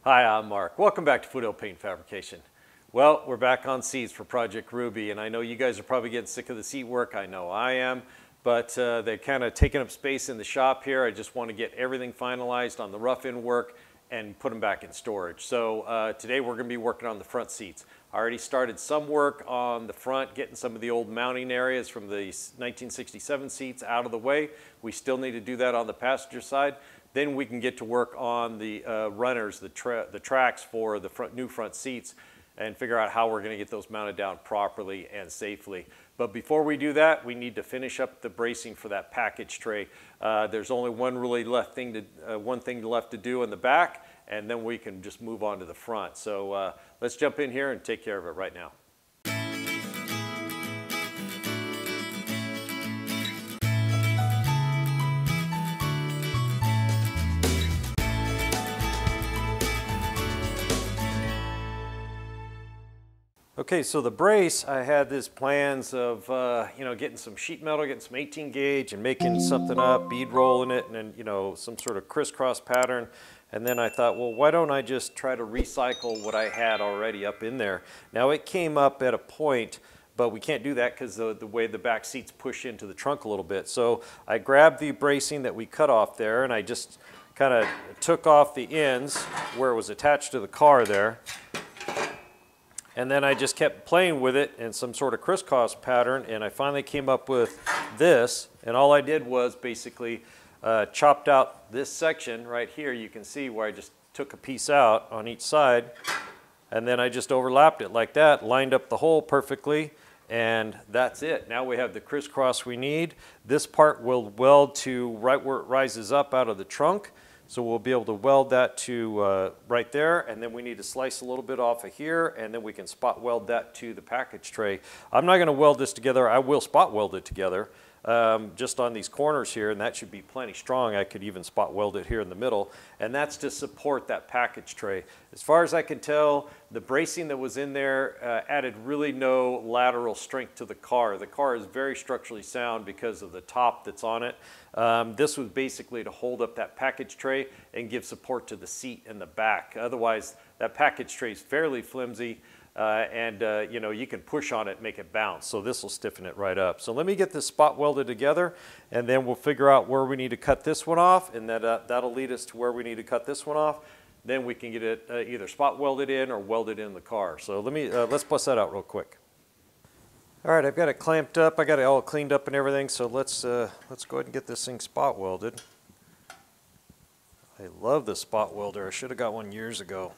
Hi, I'm Mark. Welcome back to Foothill Paint Fabrication. Well, we're back on seats for Project Ruby, and I know you guys are probably getting sick of the seat work. I know I am, but they've kind of taken up space in the shop here. I just want to get everything finalized on the rough-in work and put them back in storage. So today we're going to be working on the front seats. I already started some work on the front, getting some of the old mounting areas from the 1967 seats out of the way. We still need to do that on the passenger side. Then we can get to work on the runners, the tracks for the new front seats, and figure out how we're going to get those mounted down properly and safely. But before we do that, we need to finish up the bracing for that package tray. There's only one thing left to do in the back, and then we can just move on to the front. So let's jump in here and take care of it right now. Okay, so the brace, I had these plans of, getting some sheet metal, getting some 18 gauge and making something up, bead rolling it, and then, some sort of crisscross pattern. And then I thought, well, why don't I just try to recycle what I had already up in there? Now it came up at a point, but we can't do that because the way the back seats push into the trunk a little bit. So I grabbed the bracing that we cut off there, and I just kind of took off the ends where it was attached to the car there. And then I just kept playing with it in some sort of crisscross pattern, and I finally came up with this. And all I did was basically chopped out this section right here. You can see where I just took a piece out on each side, and then I just overlapped it like that, lined up the hole perfectly, and that's it. Now we have the crisscross we need. This part will weld to right where it rises up out of the trunk. So we'll be able to weld that to right there, and then we need to slice a little bit off of here, and then we can spot weld that to the package tray. I'm not going to weld this together. I will spot weld it together just on these corners here, and that should be plenty strong. I could even spot weld it here in the middle, and that's to support that package tray. As far as I can tell, the bracing that was in there added really no lateral strength to the car. The car is very structurally sound because of the top that's on it. This was basically to hold up that package tray and give support to the seat and the back. Otherwise, that package tray is fairly flimsy, and you can push on it and make it bounce. So this will stiffen it right up. So let me get this spot welded together, and then we'll figure out where we need to cut this one off, and that'll lead us to where we need to cut this one off. Then we can get it either spot welded in or welded in the car. So let's bust that out real quick. All right, I've got it clamped up. I got it all cleaned up and everything. So let's go ahead and get this thing spot welded. I love the spot welder. I should have got one years ago.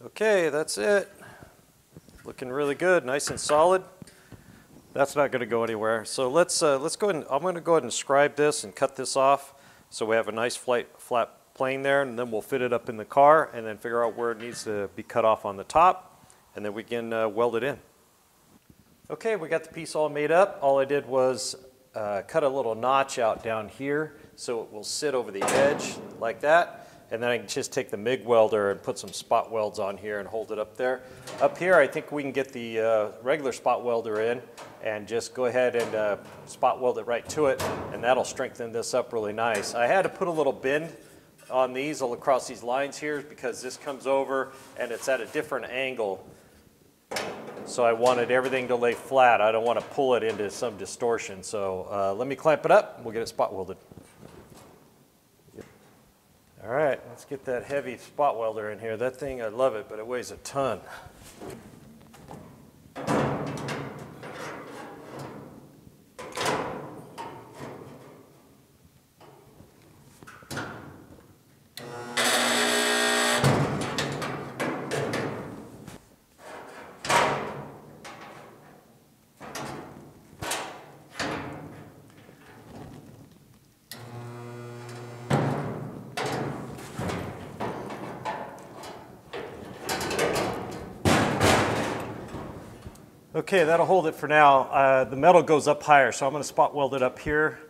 Okay, that's it. Looking really good, nice and solid. That's not going to go anywhere. So let's go ahead and, I'm going to go ahead and scribe this and cut this off so we have a nice flat plane there, and then we'll fit it up in the car and then figure out where it needs to be cut off on the top, and then we can weld it in. Okay, we got the piece all made up. All I did was cut a little notch out down here so it will sit over the edge like that. And then I can just take the MIG welder and put some spot welds on here and hold it up there. Up here, I think we can get the regular spot welder in and just go ahead and spot weld it right to it, and that'll strengthen this up really nice. I had to put a little bend on these all across these lines here because this comes over and it's at a different angle. So I wanted everything to lay flat. I don't want to pull it into some distortion. So let me clamp it up and we'll get it spot welded. All right, let's get that heavy spot welder in here. That thing, I love it, but it weighs a ton. Okay, that'll hold it for now. The metal goes up higher, so I'm going to spot weld it up here.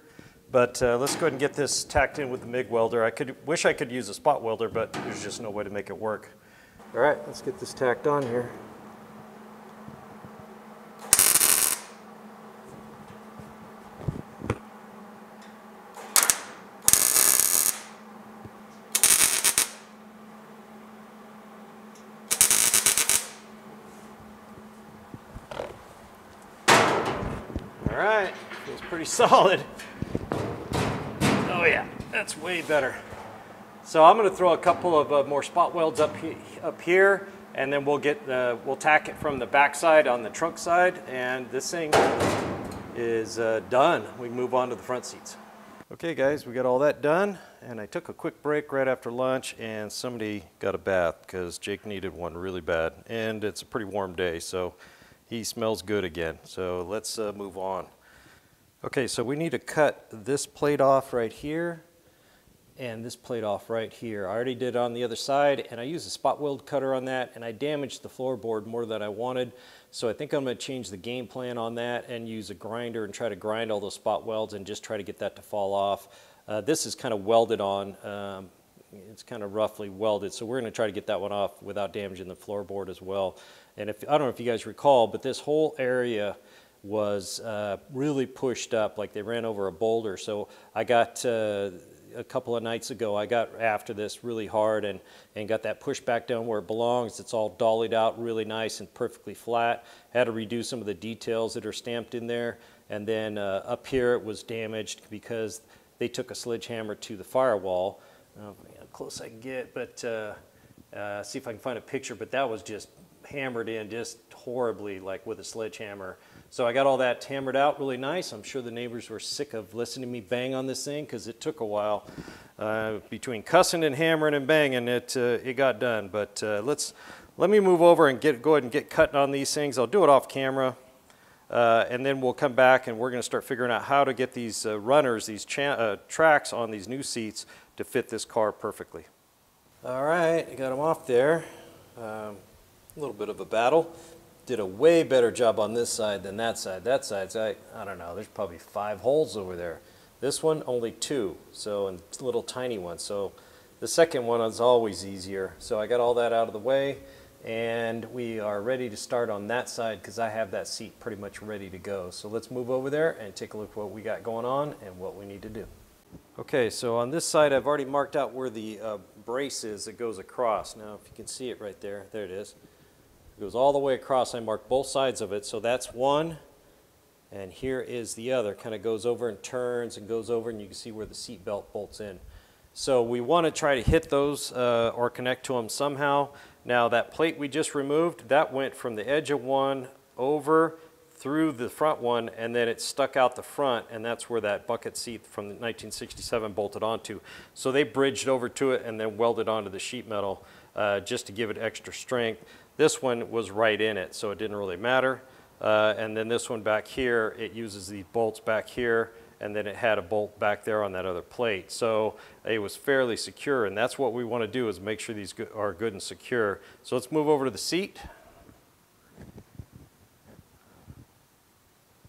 But let's go ahead and get this tacked in with the MIG welder. Wish I could use a spot welder, but there's just no way to make it work. All right, let's get this tacked on here. All right, feels pretty solid. Oh yeah, that's way better. So I'm going to throw a couple of more spot welds up here, and then we'll tack it from the back side on the trunk side, and this thing is done. We can move on to the front seats. Okay guys, we got all that done, and I took a quick break right after lunch, and somebody got a bath because Jake needed one really bad, and it's a pretty warm day, so he smells good again. So let's move on. Okay, so we need to cut this plate off right here and this plate off right here. I already did it on the other side, and I used a spot weld cutter on that, and I damaged the floorboard more than I wanted. So I think I'm going to change the game plan on that and use a grinder and try to grind all those spot welds and just try to get that to fall off. This is kind of welded on. It's kind of roughly welded, so we're going to try to get that one off without damaging the floorboard as well. And I don't know if you guys recall, but this whole area was really pushed up, like they ran over a boulder. So I got a couple of nights ago, I got after this really hard and got that pushed back down where it belongs. It's all dollied out really nice and perfectly flat. Had to redo some of the details that are stamped in there. And then up here it was damaged because they took a sledgehammer to the firewall. How close I can get, but see if I can find a picture, but that was just hammered in just horribly, like with a sledgehammer. So I got all that hammered out really nice. I'm sure the neighbors were sick of listening to me bang on this thing because it took a while. Between cussing and hammering and banging, it got done. But let me move over and go ahead and get cutting on these things. I'll do it off camera, and then we'll come back and we're going to start figuring out how to get these runners, these tracks on these new seats to fit this car perfectly. All right, I got them off there. A little bit of a battle. Did a way better job on this side than that side. That side's, I don't know, there's probably 5 holes over there. This one, only 2, so, and little tiny ones. So the second one is always easier. So I got all that out of the way, and we are ready to start on that side because I have that seat pretty much ready to go. So let's move over there and take a look at what we got going on and what we need to do. Okay, so on this side I've already marked out where the brace is that goes across. Now if you can see it right there, there it is. It goes all the way across. I marked both sides of it, so that's one, and here is the other. Kind of goes over and turns and goes over, and you can see where the seat belt bolts in. So we want to try to hit those or connect to them somehow. Now that plate we just removed, that went from the edge of one over through the front one, and then it stuck out the front, and that's where that bucket seat from 1967 bolted onto. So they bridged over to it and then welded onto the sheet metal just to give it extra strength. This one was right in it, so it didn't really matter. And then this one back here, it uses these bolts back here, and then it had a bolt back there on that other plate. So it was fairly secure, and that's what we want to do, is make sure these are good and secure. So let's move over to the seat.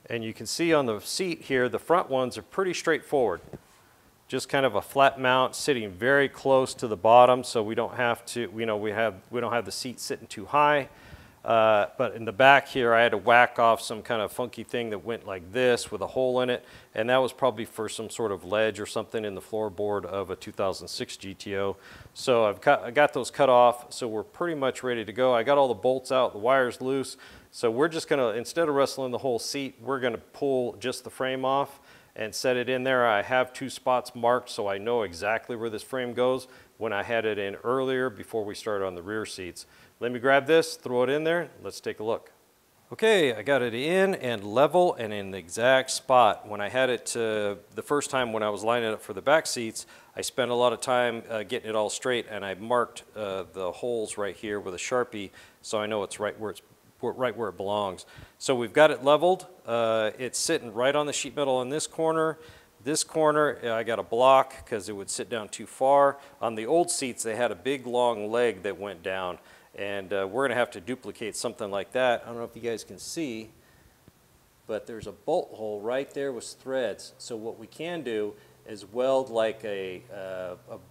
And you can see on the seat here, the front ones are pretty straightforward. Just kind of a flat mount sitting very close to the bottom, so we don't have to, we don't have the seat sitting too high. But in the back here, I had to whack off some kind of funky thing that went like this with a hole in it, and that was probably for some sort of ledge or something in the floorboard of a 2006 GTO. So I got those cut off, so we're pretty much ready to go. I got all the bolts out, the wires loose, so we're just gonna, instead of wrestling the whole seat, we're gonna pull just the frame off and set it in there. I have 2 spots marked, so I know exactly where this frame goes when I had it in earlier before we started on the rear seats. Let me grab this, throw it in there, let's take a look. Okay, I got it in and level and in the exact spot. When I had it the first time when I was lining it up for the back seats, I spent a lot of time getting it all straight, and I marked the holes right here with a Sharpie so I know it's right where it belongs. So we've got it leveled. It's sitting right on the sheet metal in this corner. This corner, I got a block because it would sit down too far. On the old seats, they had a big long leg that went down, And we're going to have to duplicate something like that. I don't know if you guys can see, but there's a bolt hole right there with threads. So what we can do is weld like a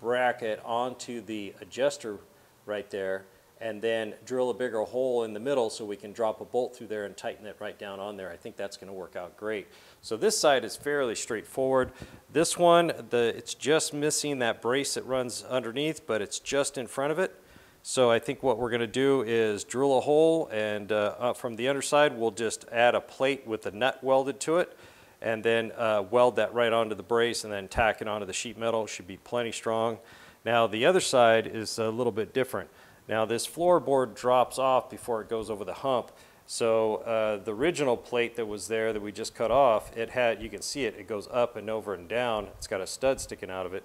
bracket onto the adjuster right there, and then drill a bigger hole in the middle so we can drop a bolt through there and tighten it right down on there. I think that's going to work out great. So this side is fairly straightforward. This one, it's just missing that brace that runs underneath, but it's just in front of it. So I think what we're going to do is drill a hole, and from the underside we'll just add a plate with a nut welded to it, and then weld that right onto the brace and then tack it onto the sheet metal. It should be plenty strong. Now the other side is a little bit different. Now this floorboard drops off before it goes over the hump. So the original plate that was there that we just cut off, it had, you can see it, it goes up and over and down. It's got a stud sticking out of it.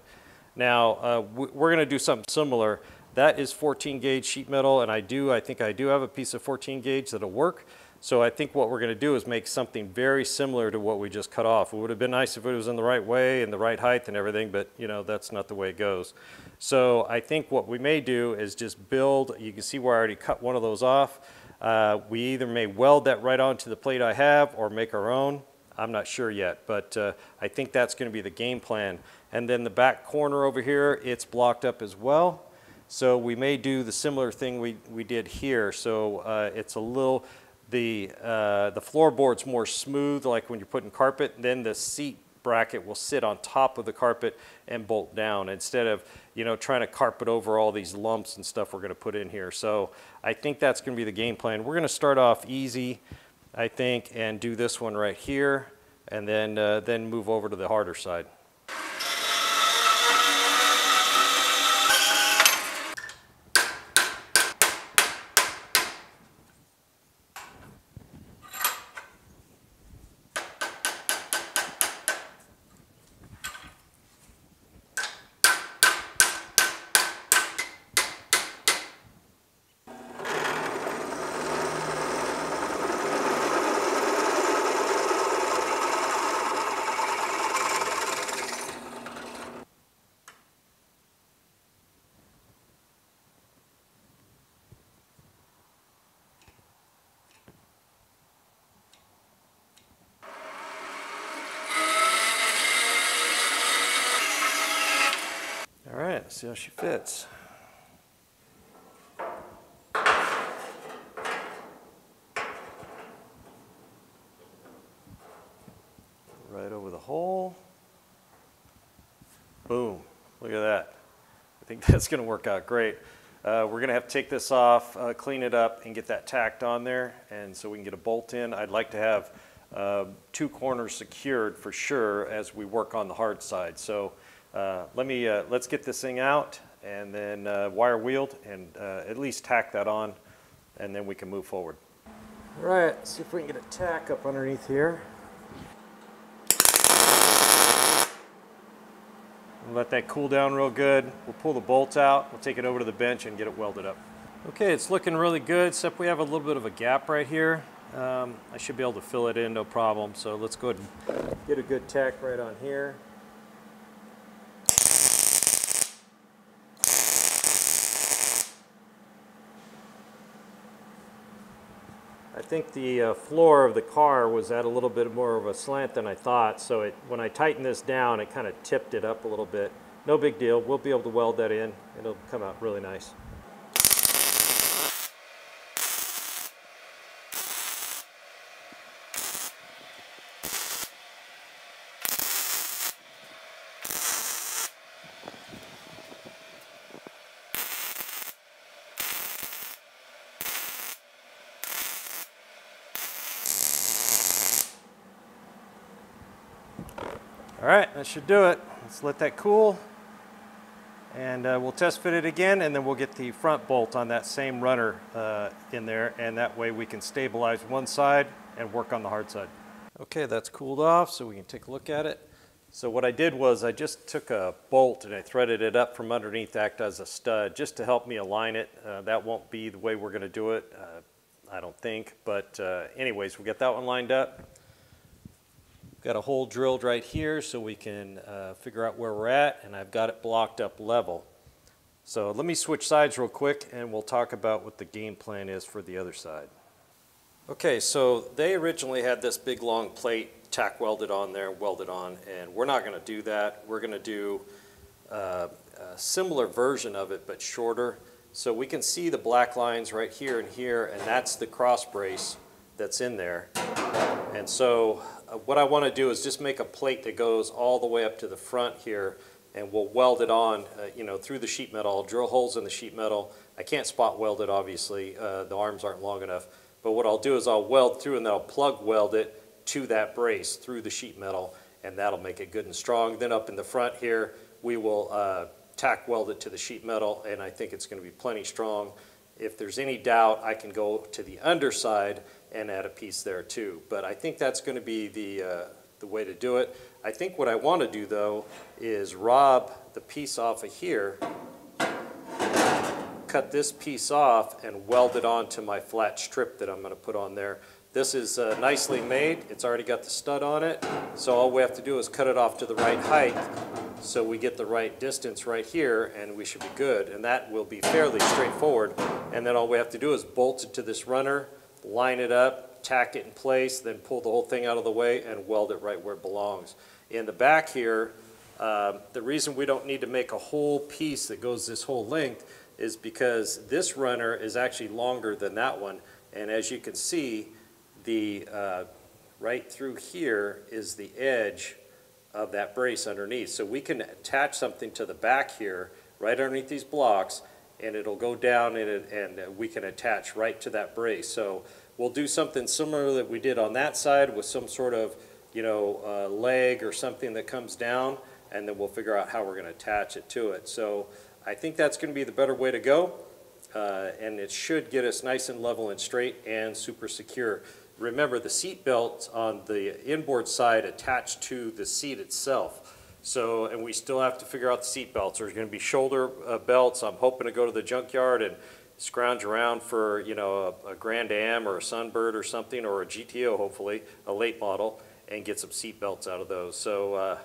Now we're going to do something similar. That is 14 gauge sheet metal, and I think I do have a piece of 14 gauge that'll work. So I think what we're going to do is make something very similar to what we just cut off. It would have been nice if it was in the right way and the right height and everything, but you know, that's not the way it goes. So I think what we may do is just build, you can see where I already cut one of those off. We either may weld that right onto the plate I have or make our own. I'm not sure yet, but I think that's going to be the game plan. And then the back corner over here, it's blocked up as well. So we may do the similar thing we did here. So it's a little, the floorboard's more smooth, like when you're putting carpet, then the seat bracket will sit on top of the carpet and bolt down instead of, you know, trying to carpet over all these lumps and stuff we're going to put in here. So I think that's going to be the game plan. We're going to start off easy, I think, and do this one right here, and then move over to the harder side. All right, let's see how she fits. Right over the hole. Boom, look at that. I think that's going to work out great. We're going to have to take this off, clean it up, and get that tacked on there, and so we can get a bolt in. I'd like to have 2 corners secured for sure as we work on the hard side. So let's get this thing out and then wire wheeled and at least tack that on, and then we can move forward. All right, let's see if we can get a tack up underneath here. Let that cool down real good. We'll pull the bolts out, we'll take it over to the bench and get it welded up. Okay, it's looking really good, except we have a little bit of a gap right here. I should be able to fill it in, no problem. So let's go ahead and get a good tack right on here. I think the floor of the car was at a little bit more of a slant than I thought, so when I tightened this down, it kind of tipped it up a little bit. No big deal, we'll be able to weld that in. It'll come out really nice. All right, that should do it. Let's let that cool, and we'll test fit it again, and then we'll get the front bolt on that same runner in there, and that way we can stabilize one side and work on the hard side. Okay, that's cooled off, so we can take a look at it. So what I did was I just took a bolt and I threaded it up from underneath to act as a stud just to help me align it. That won't be the way we're going to do it, I don't think, but anyways, we'll get that one lined up. Got a hole drilled right here so we can figure out where we're at, and I've got it blocked up level. So let me switch sides real quick and we'll talk about what the game plan is for the other side. Okay, so they originally had this big long plate tack welded on there, welded on, and we're not going to do that. We're going to do a similar version of it but shorter. So we can see the black lines right here and here, and that's the cross brace that's in there. And so what I want to do is just make a plate that goes all the way up to the front here, and we'll weld it on, through the sheet metal. I'll drill holes in the sheet metal. I can't spot weld it, obviously. The arms aren't long enough. But what I'll do is I'll weld through and then I'll plug weld it to that brace through the sheet metal, and that'll make it good and strong. Then up in the front here, we will tack weld it to the sheet metal, and I think it's going to be plenty strong. If there's any doubt, I can go to the underside and add a piece there too. But I think that's going to be the way to do it. I think what I want to do though is rob the piece off of here, cut this piece off and weld it onto my flat strip that I'm going to put on there. This is nicely made. It's already got the stud on it, so all we have to do is cut it off to the right height so we get the right distance right here, and we should be good, and that will be fairly straightforward. And then all we have to do is bolt it to this runner, line it up, tack it in place, then pull the whole thing out of the way and weld it right where it belongs. In the back here, the reason we don't need to make a whole piece that goes this whole length is because this runner is actually longer than that one, and as you can see, the right through here is the edge of that brace underneath. So we can attach something to the back here, right underneath these blocks, and it'll go down and we can attach right to that brace. So we'll do something similar that we did on that side with some sort of leg or something that comes down, and then we'll figure out how we're going to attach it to it. So I think that's going to be the better way to go, and it should get us nice and level and straight and super secure. Remember, the seat belts on the inboard side attached to the seat itself. So, and we still have to figure out the seat belts. There's going to be shoulder belts. I'm hoping to go to the junkyard and scrounge around for, a Grand Am or a Sunbird or something, or a GTO, hopefully, a late model, and get some seat belts out of those. So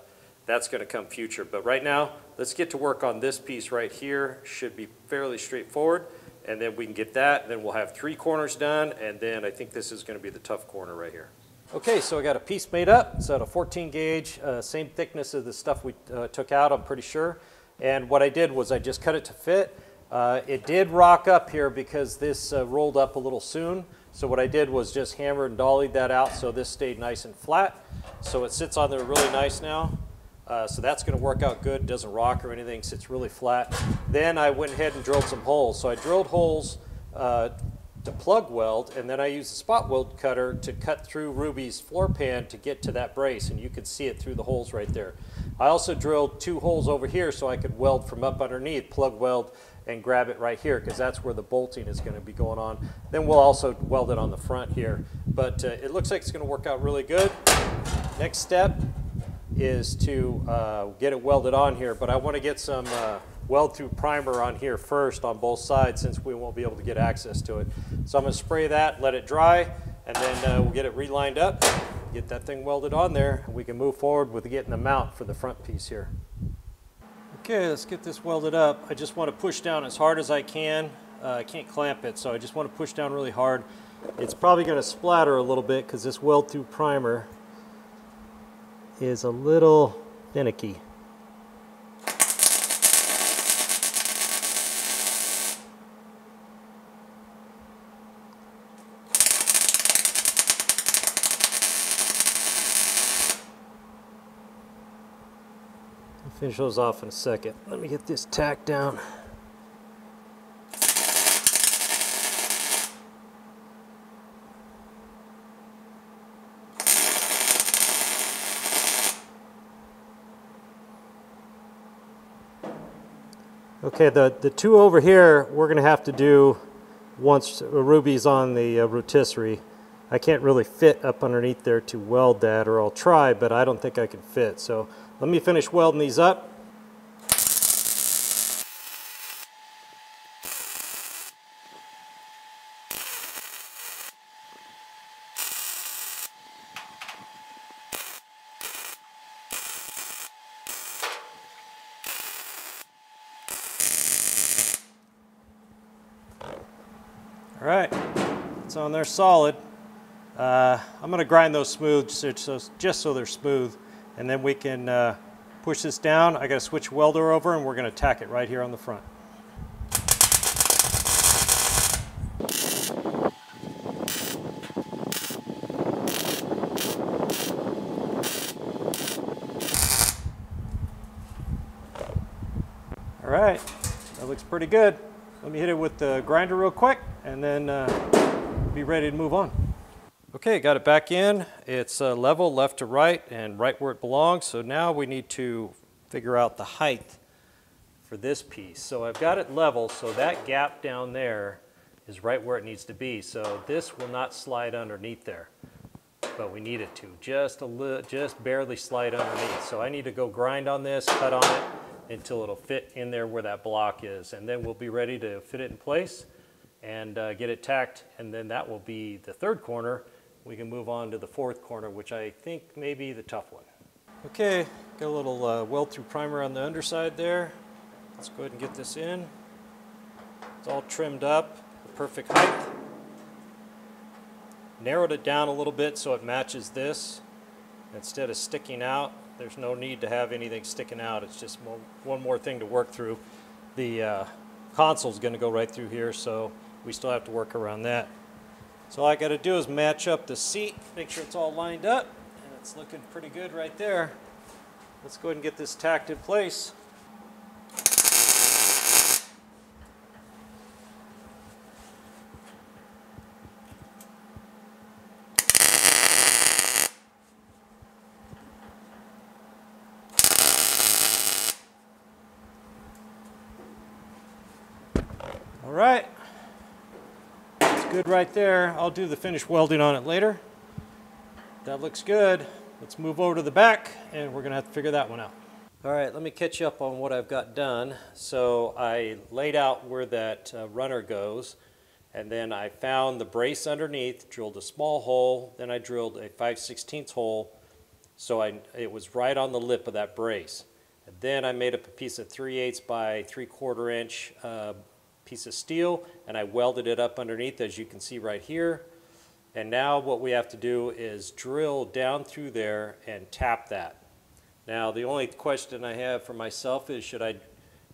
that's going to come future. But right now, let's get to work on this piece right here. Should be fairly straightforward. And then we can get that, then we'll have 3 corners done, and then I think this is going to be the tough corner right here. Okay, so I got a piece made up. It's at a 14 gauge, same thickness as the stuff we took out, I'm pretty sure. And what I did was I just cut it to fit. It did rock up here because this rolled up a little soon. So what I did was just hammer and dollied that out so this stayed nice and flat. So it sits on there really nice now. So that's going to work out good, doesn't rock or anything, sits really flat. Then I went ahead and drilled some holes. So I drilled holes to plug weld, and then I used a spot weld cutter to cut through Ruby's floor pan to get to that brace, and you could see it through the holes right there. I also drilled 2 holes over here so I could weld from up underneath, plug weld, and grab it right here because that's where the bolting is going to be going on. Then we'll also weld it on the front here. But it looks like it's going to work out really good. Next step is to get it welded on here, but I want to get some weld through primer on here first on both sides since we won't be able to get access to it. So I'm going to spray that, let it dry, and then we'll get it relined up, get that thing welded on there, and we can move forward with getting the mount for the front piece here. Okay, let's get this welded up. I just want to push down as hard as I can. I can't clamp it, so I just want to push down really hard. It's probably going to splatter a little bit because this weld through primer is a little finicky. I'll finish those off in a second. Let me get this tacked down. Okay, the 2 over here we're going to have to do once Ruby's on the rotisserie. I can't really fit up underneath there to weld that, or I'll try, but I don't think I can fit. So let me finish welding these up. That's on there solid. I'm going to grind those smooth just so they're smooth, and then we can push this down. I got to switch welder over, and we're going to tack it right here on the front. All right, that looks pretty good. Let me hit it with the grinder real quick, and then be ready to move on. Okay, got it back in. It's level left to right and right where it belongs. So now we need to figure out the height for this piece. So I've got it level, so that gap down there is right where it needs to be. So this will not slide underneath there, but we need it to just barely slide underneath. So I need to go grind on this, cut on it until it'll fit in there where that block is, and then we'll be ready to fit it in place and get it tacked, and then that will be the third corner. We can move on to the fourth corner, which I think may be the tough one. Okay, got a little weld-through primer on the underside there. Let's go ahead and get this in. It's all trimmed up, the perfect height. Narrowed it down a little bit so it matches this. Instead of sticking out, there's no need to have anything sticking out. It's just one more thing to work through. The console's going to go right through here, so we still have to work around that. So all I got to do is match up the seat, make sure it's all lined up, and it's looking pretty good right there. Let's go ahead and get this tacked in place. All right. Good right there. I'll do the finish welding on it later. That looks good. Let's move over to the back, and we're going to have to figure that one out. All right, let me catch you up on what I've got done. So I laid out where that runner goes, and then I found the brace underneath, drilled a small hole, then I drilled a 5/16 hole, so it was right on the lip of that brace. And then I made up a piece of 3/8 by 3/4 inch piece of steel, and I welded it up underneath, as you can see right here. And now what we have to do is drill down through there and tap that. Now the only question I have for myself is, should I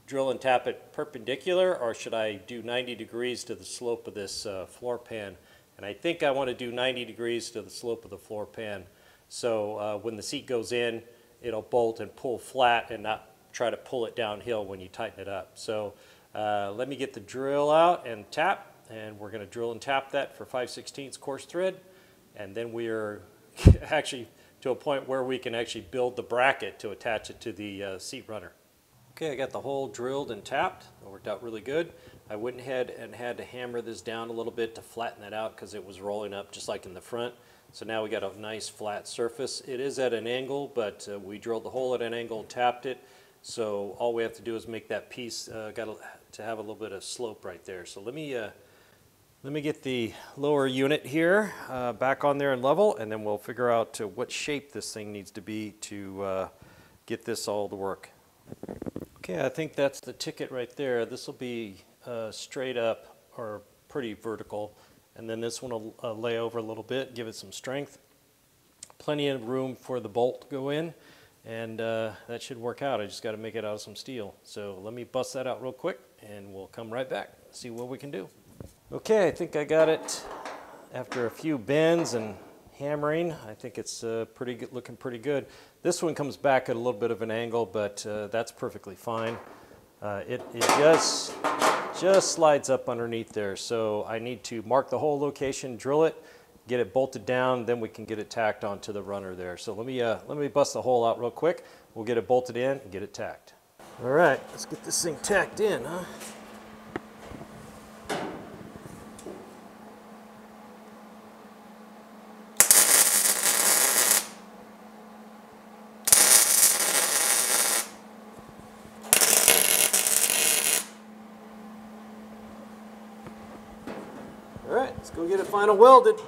drill and tap it perpendicular, or should I do 90 degrees to the slope of this floor pan? And I think I want to do 90 degrees to the slope of the floor pan, so when the seat goes in, it'll bolt and pull flat and not try to pull it downhill when you tighten it up. So let me get the drill out and tap, and we're going to drill and tap that for 5/16 coarse thread, and then we are actually to a point where we can actually build the bracket to attach it to the seat runner. Okay, I got the hole drilled and tapped. It worked out really good. I went ahead and had to hammer this down a little bit to flatten that out because it was rolling up just like in the front. So now we got a nice flat surface. It is at an angle, but we drilled the hole at an angle and tapped it. So all we have to do is make that piece got to have a little bit of slope right there. So let me get the lower unit here back on there and level, and then we'll figure out what shape this thing needs to be to get this all to work. Okay, I think that's the ticket right there. This will be straight up or pretty vertical, and then this one will lay over a little bit, give it some strength. Plenty of room for the bolt to go in, and that should work out. I just got to make it out of some steel. So let me bust that out real quick, and we'll come right back, see what we can do. Okay, I think I got it after a few bends and hammering. I think it's pretty good, looking pretty good. This one comes back at a little bit of an angle, but that's perfectly fine. It just slides up underneath there, so I need to mark the hole location, drill it, get it bolted down, then we can get it tacked onto the runner there. So let me bust the hole out real quick. We'll get it bolted in and get it tacked. All right, let's get this thing tacked in, huh? All right, let's go get it final welded,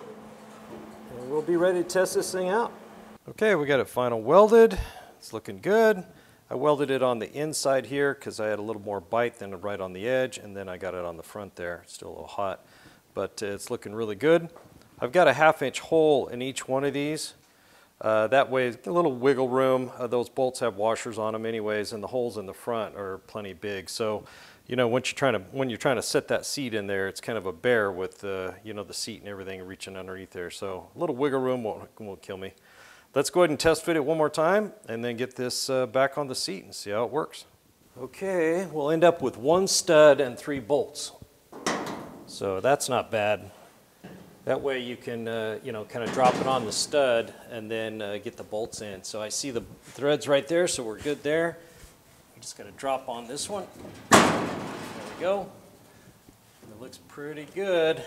and we'll be ready to test this thing out. Okay, we got it final welded. It's looking good. I welded it on the inside here because I had a little more bite than right on the edge, and then I got it on the front there. It's still a little hot. but it's looking really good. I've got a 1/2 inch hole in each one of these. That way, a little wiggle room. Those bolts have washers on them anyways, and the holes in the front are plenty big. So, you know, when you're trying to set that seat in there, it's kind of a bear with you know, the seat and everything reaching underneath there. So a little wiggle room won't kill me. Let's go ahead and test fit it one more time, and then get this back on the seat and see how it works. Okay, we'll end up with 1 stud and 3 bolts. So that's not bad. That way you can, you know, kind of drop it on the stud and then get the bolts in. So I see the threads right there, so we're good there. I'm just going to drop on this one. There we go. And it looks pretty good.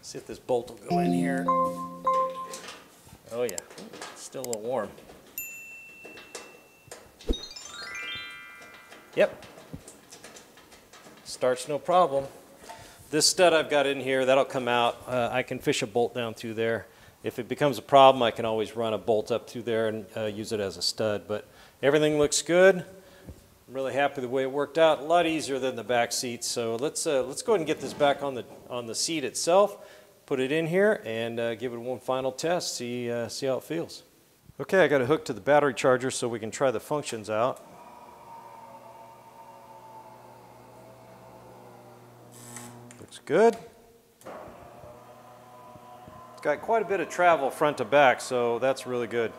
See if this bolt will go in here. Oh yeah, it's still a little warm. Yep. Starts no problem. This stud I've got in here, that'll come out. I can fish a bolt down through there. If it becomes a problem, I can always run a bolt up through there and use it as a stud. But everything looks good. I'm really happy the way it worked out. A lot easier than the back seats. So let's go ahead and get this back on the seat itself. Put it in here and give it one final test. See how it feels. Okay, I got it hooked to the battery charger so we can try the functions out. Looks good. It's got quite a bit of travel front to back, so that's really good.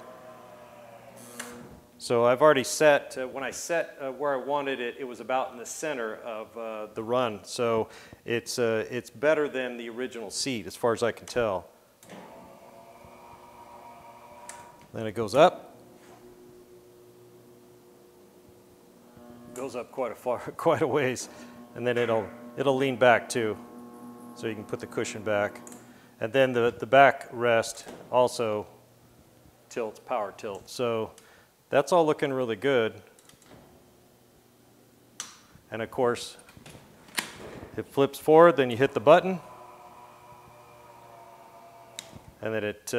So I've already set, when I set where I wanted it, it was about in the center of the run. So it's better than the original seat as far as I can tell. Then it goes up. Goes up quite a ways. And then it'll lean back too. So you can put the cushion back. And then the back rest also tilts, power tilt. So that's all looking really good. And of course, it flips forward, then you hit the button. And then it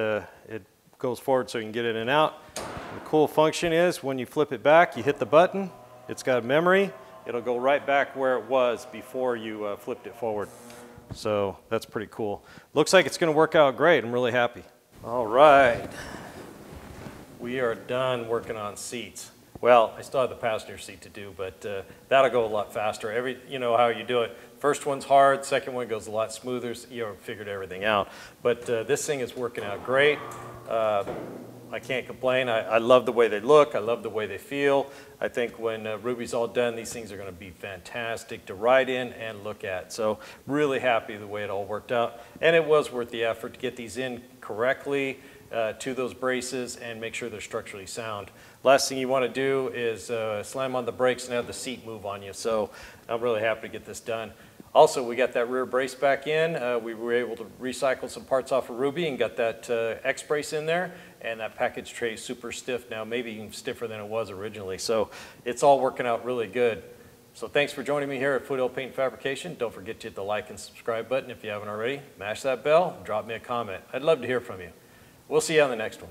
goes forward so you can get it in and out. And the cool function is when you flip it back, you hit the button, it's got memory, it'll go right back where it was before you flipped it forward. So that's pretty cool. Looks like it's going to work out great. I'm really happy. All right. We are done working on seats. Well, I still have the passenger seat to do, but that'll go a lot faster. You know how you do it. First one's hard, second one goes a lot smoother. So you figured everything out. But this thing is working out great. I can't complain. I love the way they look. I love the way they feel. I think when Ruby's all done, these things are going to be fantastic to ride in and look at. So really happy the way it all worked out. And it was worth the effort to get these in correctly to those braces and make sure they're structurally sound. Last thing you want to do is slam on the brakes and have the seat move on you. So I'm really happy to get this done. Also, we got that rear brace back in. We were able to recycle some parts off of Ruby and got that X brace in there. And that package tray is super stiff now, maybe even stiffer than it was originally. So it's all working out really good. So thanks for joining me here at Foothill Paint Fabrication. Don't forget to hit the like and subscribe button if you haven't already. Mash that bell, drop me a comment. I'd love to hear from you. We'll see you on the next one.